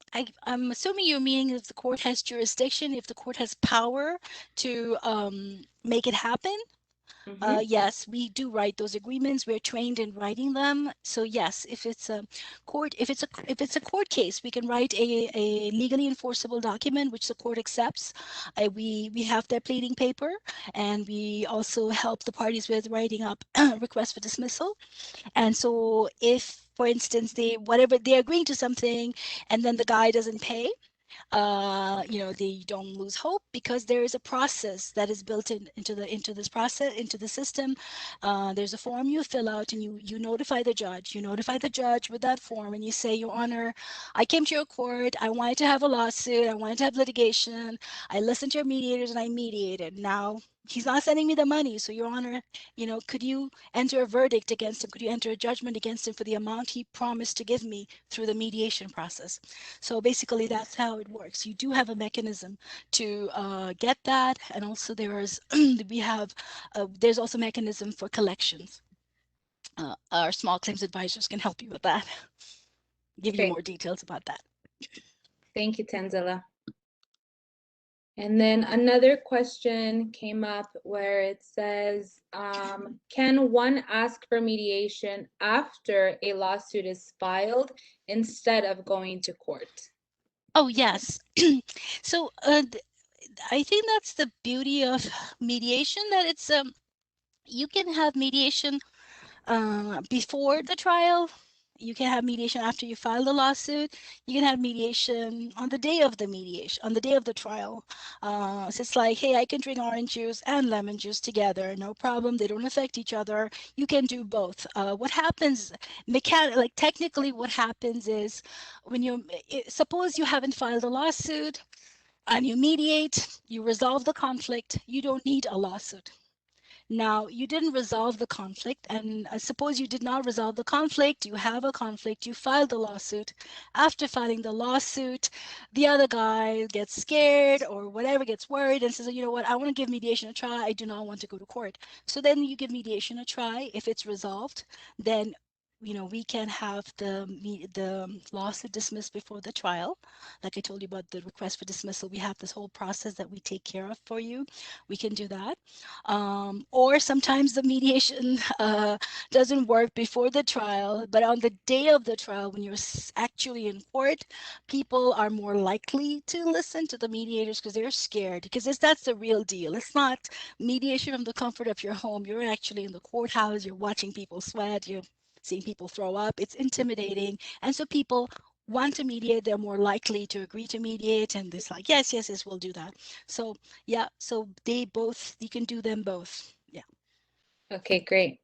assuming you're meaning if the court has jurisdiction, if the court has power to make it happen. Yes, we do write those agreements. We're trained in writing them. So yes, if it's a court case, we can write a legally enforceable document which the court accepts. We have their pleading paper, and we also help the parties with writing up requests for dismissal. And so if, for instance, they're agreeing to something and then the guy doesn't pay, they don't lose hope, because there is a process that is built into the system. There's a form you fill out, and you notify the judge. You notify the judge with that form, and you say, Your Honor, I came to your court. I wanted to have a lawsuit. I wanted to have litigation. I listened to your mediators, and I mediated. Now he's not sending me the money. So, Your Honor, could you enter a verdict against him? Could you enter a judgment against him for the amount he promised to give me through the mediation process? So basically, that's how it works. You do have a mechanism to get that, and also there's also a mechanism for collections. Our small claims advisors can help you with that. Give you more details about that. Thank you, Tanzila. And then another question came up where it says, can one ask for mediation after a lawsuit is filed instead of going to court? Oh, yes. So I think that's the beauty of mediation, that it's you can have mediation before the trial. You can have mediation after you file the lawsuit. You can have mediation on the day of the mediation, on the day of the trial. So it's like, hey, I can drink orange juice and lemon juice together, no problem. They don't affect each other. You can do both. What happens, technically, what happens is when suppose you haven't filed a lawsuit and you mediate, you resolve the conflict. You don't need a lawsuit. Now, you didn't resolve the conflict, and suppose you did not resolve the conflict, you have a conflict, you filed the lawsuit. After filing the lawsuit, the other guy gets scared or whatever, gets worried and says, you know what, I want to give mediation a try. I do not want to go to court. So then you give mediation a try. If it's resolved, then we can have the lawsuit dismissed before the trial. Like I told you about the request for dismissal, we have this whole process that we take care of for you. We can do that. Or sometimes the mediation doesn't work before the trial, but on the day of the trial, when you're actually in court, people are more likely to listen to the mediators because they're scared, because that's the real deal. It's not mediation from the comfort of your home. You're actually in the courthouse, you're watching people sweat, you're seeing people throw up. It's intimidating. And so people want to mediate, they're more likely to agree to mediate, and it's like, yes, yes, yes, we'll do that. So yeah, so you can do them both. Yeah. Okay, great.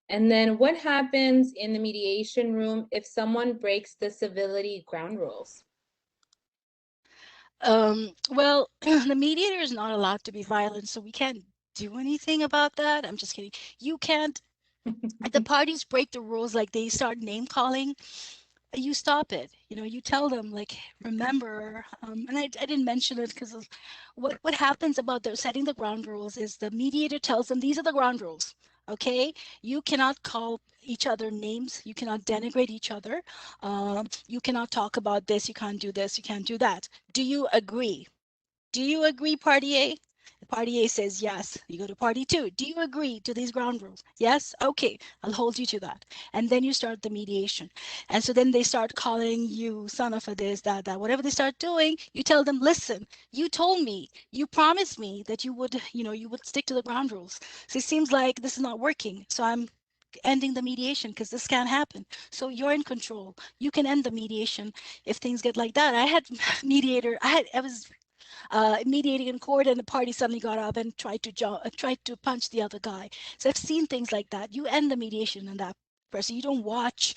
And then what happens in the mediation room if someone breaks the civility ground rules? Well, the mediator is not allowed to be violent, so we can't do anything about that. I'm just kidding. You can't, if the parties break the rules, like they start name calling, you stop it. You tell them, like, remember, and I didn't mention it because what happens about the setting the ground rules is the mediator tells them these are the ground rules. Okay, you cannot call each other names, you cannot denigrate each other, you cannot talk about this, you can't do this, you can't do that. Do you agree? Do you agree, party A? Party A says yes. You go to party two. Do you agree to these ground rules? Yes? Okay, I'll hold you to that. And then you start the mediation. And so then they start calling you son of a this, that. Whatever they start doing, you tell them, listen, you told me, you promised me that you would stick to the ground rules. So it seems like this is not working. So I'm ending the mediation because this can't happen. So you're in control. You can end the mediation if things get like that. I had I was mediating in court, and the party suddenly got up and tried to punch the other guy. So I've seen things like that. You end the mediation and that person. You don't watch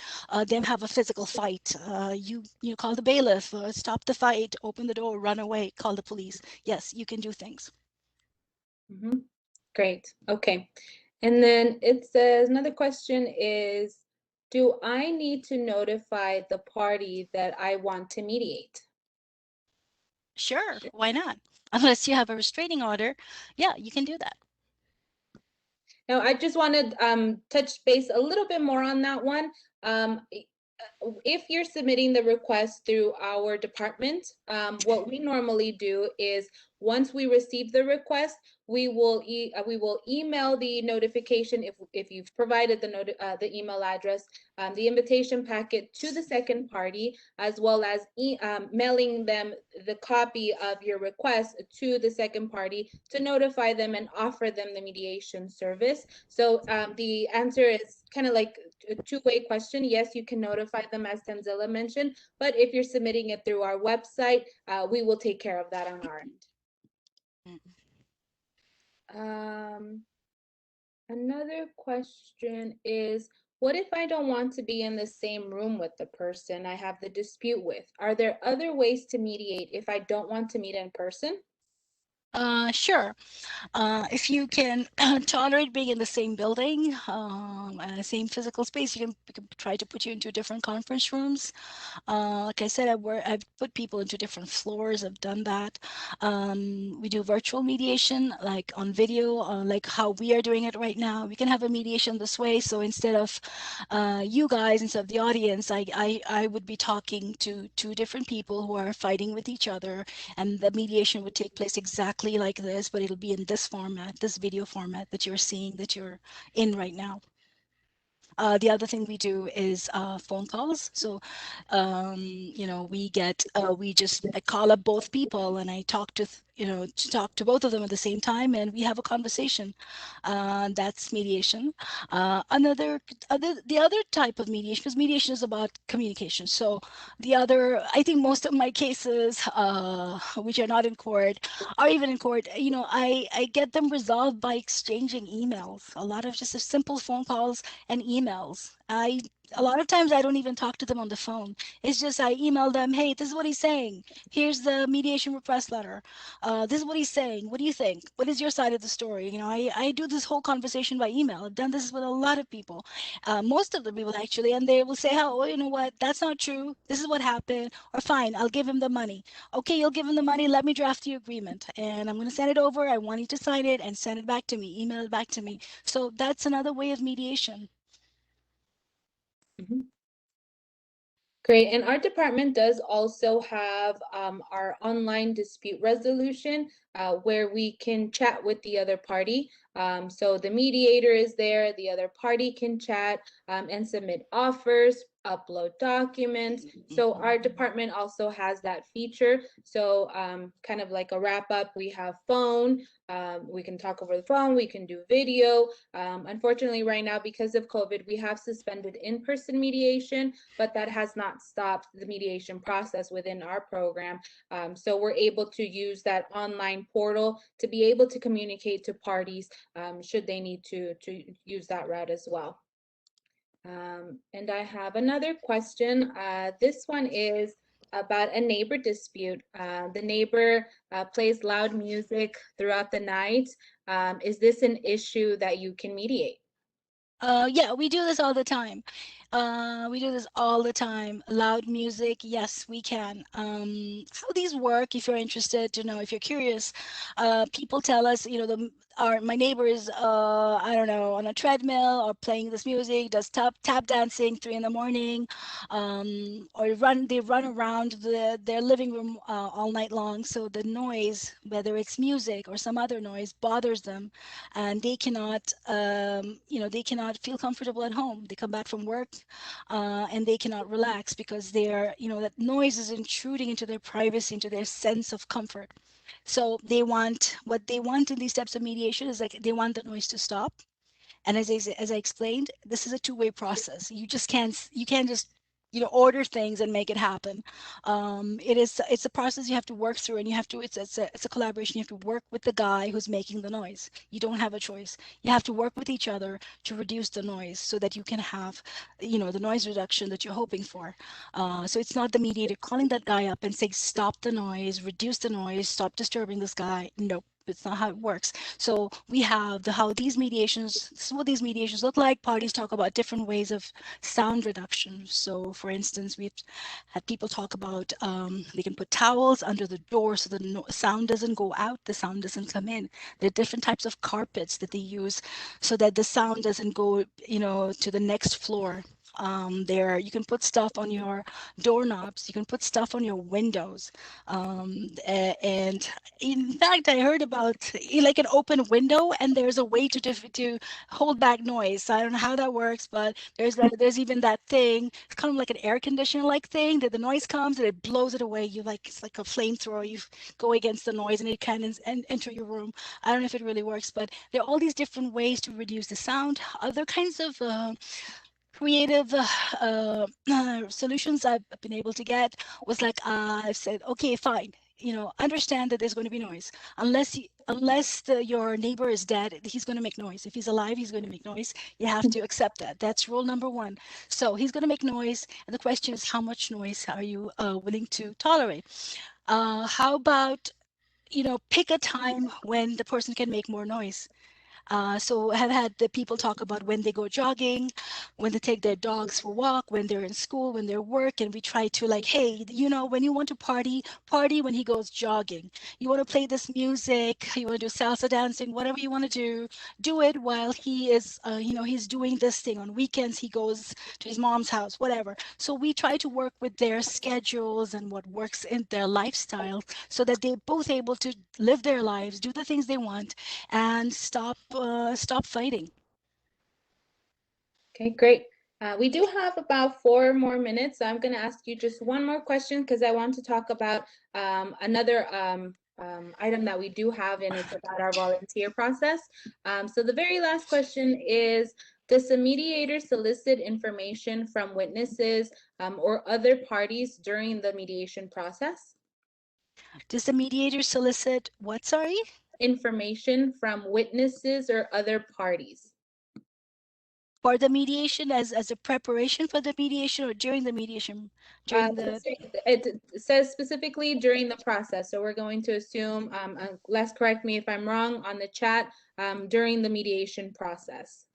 them have a physical fight. You call the bailiff, stop the fight, open the door, run away, call the police. Yes, you can do things. Mhm. Great. Okay. And then it says another question is, do I need to notify the party that I want to mediate? Sure, why not? Unless you have a restraining order, yeah, you can do that. Now, I just want to touch base a little bit more on that one. If you're submitting the request through our department, what we normally do is once we receive the request, we will email the notification if you've provided the email address, the invitation packet to the second party, as well as mailing them the copy of your request to the second party to notify them and offer them the mediation service. So the answer is kind of like a two-way question. Yes, you can notify them, as Tanzila mentioned, but if you're submitting it through our website, we will take care of that on our end. Another question is, what if I don't want to be in the same room with the person I have the dispute with? Are there other ways to mediate if I don't want to meet in person? Sure. If you can tolerate being in the same building, same physical space, we can try to put you into different conference rooms. Like I said, I've put people into different floors. I've done that. We do virtual mediation, like on video, like how we are doing it right now. We can have a mediation this way. So instead of you guys, instead of the audience, I would be talking to two different people who are fighting with each other, and the mediation would take place exactly like this, but it'll be in this format, this video format that you're seeing, that you're in right now. The other thing we do is phone calls. So, I call up both people and I talk to both of them at the same time, and we have a conversation. That's mediation. The other type of mediation, because mediation is about communication. So I think most of my cases, which are not in court, or even in court, I get them resolved by exchanging emails. A lot of just simple phone calls and emails. A lot of times I don't even talk to them on the phone. It's just I email them, hey, this is what he's saying. Here's the mediation request letter. This is what he's saying. What do you think? What is your side of the story? I do this whole conversation by email. I've done this with a lot of people, most of the people actually, and they will say, oh, well, you know what? That's not true. This is what happened. Or fine, I'll give him the money. Okay, you'll give him the money. Let me draft the agreement, and I'm going to send it over. I want you to sign it and send it back to me. Email it back to me. So that's another way of mediation. Mhm. Great. And our department does also have our online dispute resolution where we can chat with the other party. So the mediator is there, the other party can chat and submit offers, upload documents. So our department also has that feature. So kind of like a wrap up, we have phone, we can talk over the phone, we can do video. Unfortunately, right now, because of COVID, we have suspended in-person mediation, but that has not stopped the mediation process within our program. So we're able to use that online portal to be able to communicate to parties should they need to use that route as well. And I have another question. This one is about a neighbor dispute. The neighbor plays loud music throughout the night. Is this an issue that you can mediate? Yeah, we do this all the time. We do this all the time. Loud music, yes, we can. How these work, if you're interested to know, if you're curious, people tell us, you know, my neighbor is, I don't know, on a treadmill or playing this music, does tap dancing 3 in the morning, or they run around their living room all night long. So the noise, whether it's music or some other noise, bothers them, and they cannot, they cannot feel comfortable at home. They come back from work, and they cannot relax because that noise is intruding into their privacy, into their sense of comfort. So what they want in these steps of mediation is like they want the noise to stop. And as I explained, this is a two-way process. You can't just order things and make it happen. It's a process you have to work through, and it's a collaboration. You have to work with the guy who's making the noise. You don't have a choice. You have to work with each other to reduce the noise so that you can have the noise reduction that you're hoping for. So it's not the mediator calling that guy up and saying stop the noise, reduce the noise, stop disturbing this guy. Nope, it's not how it works. So we have how these mediations, this is what these mediations look like. Parties talk about different ways of sound reduction. So for instance, we've had people talk about they can put towels under the door so the sound doesn't go out, the sound doesn't come in. There are different types of carpets that they use so that the sound doesn't go, to the next floor. There you can put stuff on your doorknobs, you can put stuff on your windows, and in fact I heard about like an open window, and there's a way to hold back noise. So I don't know how that works, but there's even that thing. It's kind of like an air conditioner like thing that the noise comes and it blows it away. It's like a flamethrower. You go against the noise and it can enter your room. I don't know if it really works, but there are all these different ways to reduce the sound. Other kinds of creative solutions I've been able to get was like, I've said, okay, fine, understand that there's going to be noise. Unless your neighbor is dead, he's going to make noise. If he's alive, he's going to make noise. You have to accept that. That's rule number one. So he's going to make noise, and the question is, how much noise are you willing to tolerate? How about, pick a time when the person can make more noise. So I've had the people talk about when they go jogging, when they take their dogs for a walk, when they're in school, when they're work, and we try to like, hey, when you want to party when he goes jogging. You want to play this music, you want to do salsa dancing, whatever you want to do it while he is, he's doing this thing. On weekends, he goes to his mom's house, whatever. So we try to work with their schedules and what works in their lifestyle so that they're both able to live their lives, do the things they want, and stop fighting. Okay, great. We do have about 4 more minutes. So I'm going to ask you just one more question because I want to talk about another item that we do have, and it's about our volunteer process. So the very last question is, does the mediator solicit information from witnesses or other parties during the mediation process? Does the mediator solicit what, sorry? Information from witnesses or other parties. For the mediation, as a preparation for the mediation, or during the mediation, during the It says specifically during the process. So we're going to assume, Les, correct me if I'm wrong on the chat, during the mediation process.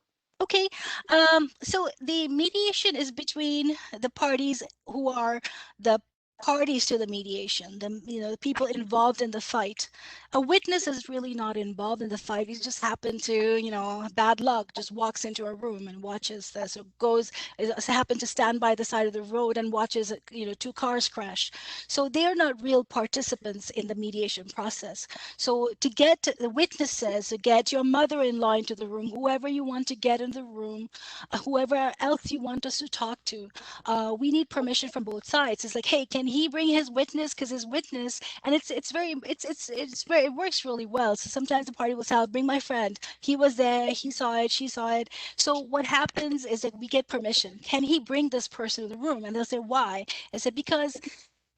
Okay, so the mediation is between the parties who are the parties to the mediation, the people involved in the fight. A witness is really not involved in the fight. He just happened to, bad luck, just walks into a room and watches this, or happen to stand by the side of the road and watches, two cars crash. So they are not real participants in the mediation process. So to get the witnesses, to get your mother-in-law into the room, whoever you want to get in the room, whoever else you want us to talk to, we need permission from both sides. It's like, hey, can he bring his witness? Because his witness, and it works really well. So sometimes the party will say, I'll bring my friend. He was there. He saw it. She saw it. So what happens is that we get permission. Can he bring this person to the room? And they'll say, why? I said, because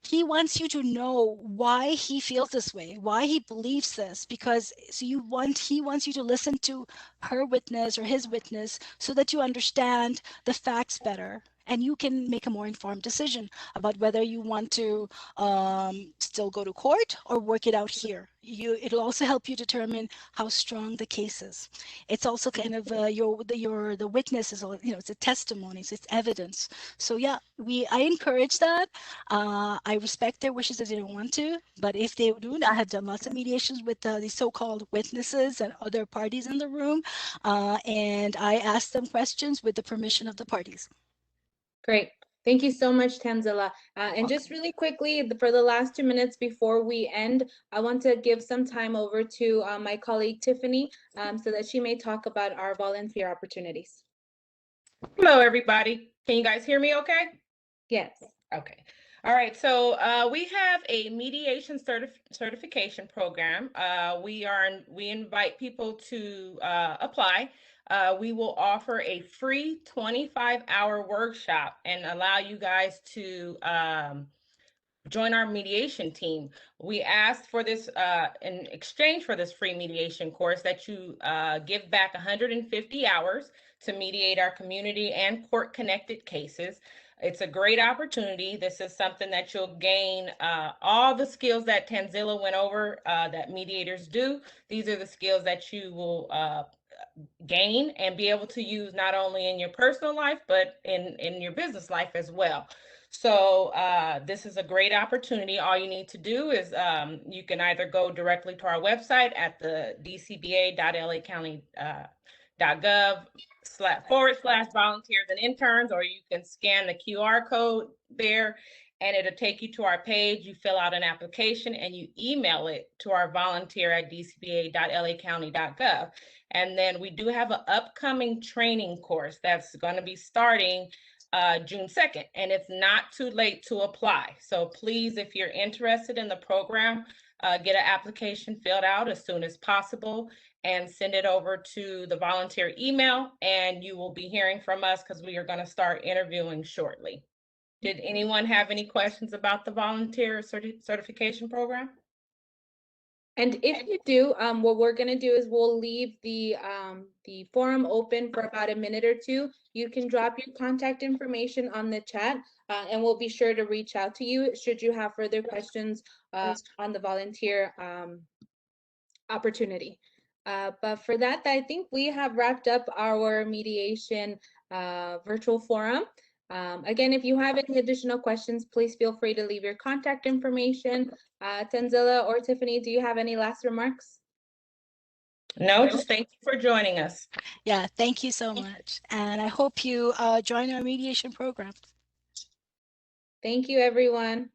he wants you to know why he feels this way, why he believes this, because he wants you to listen to her witness or his witness so that you understand the facts better and you can make a more informed decision about whether you want to still go to court or work it out here. It'll also help you determine how strong the case is. It's also kind of the witness is, it's a testimony, so it's evidence. So yeah, I encourage that. I respect their wishes if they don't want to, but if they do, I have done lots of mediations with the so-called witnesses and other parties in the room, and I ask them questions with the permission of the parties. Great. Thank you so much, Tanzila. And just really quickly, for the last 2 minutes before we end, I want to give some time over to my colleague, Tiffany, so that she may talk about our volunteer opportunities. Hello, everybody. Can you guys hear me okay? Yes. Okay. All right. So we have a mediation certification program. We invite people to apply. We will offer a free 25-hour workshop and allow you guys to join our mediation team. We asked for this in exchange for this free mediation course that you give back 150 hours to mediate our community and court-connected cases. It's a great opportunity. This is something that you'll gain all the skills that Tanzila went over that mediators do. These are the skills that you will gain and be able to use not only in your personal life, but in your business life as well. So this is a great opportunity. All you need to do is you can either go directly to our website at the dcba.lacounty.gov/volunteers and interns, or you can scan the QR code there and it'll take you to our page. You fill out an application and you email it to our volunteer@dcba.lacounty.gov. And then we do have an upcoming training course that's going to be starting June 2nd, and it's not too late to apply. So please, if you're interested in the program, get an application filled out as soon as possible and send it over to the volunteer email, and you will be hearing from us because we are going to start interviewing shortly. Did anyone have any questions about the volunteer certification program? And if you do, what we're going to do is we'll leave the forum open for about a minute or two. You can drop your contact information on the chat, and we'll be sure to reach out to you should you have further questions on the volunteer opportunity. But for that, I think we have wrapped up our mediation virtual forum. Again, if you have any additional questions, please feel free to leave your contact information. Tanzila or Tiffany, do you have any last remarks? No, just thank you for joining us. Yeah, thank you so much. And I hope you join our mediation program. Thank you, everyone.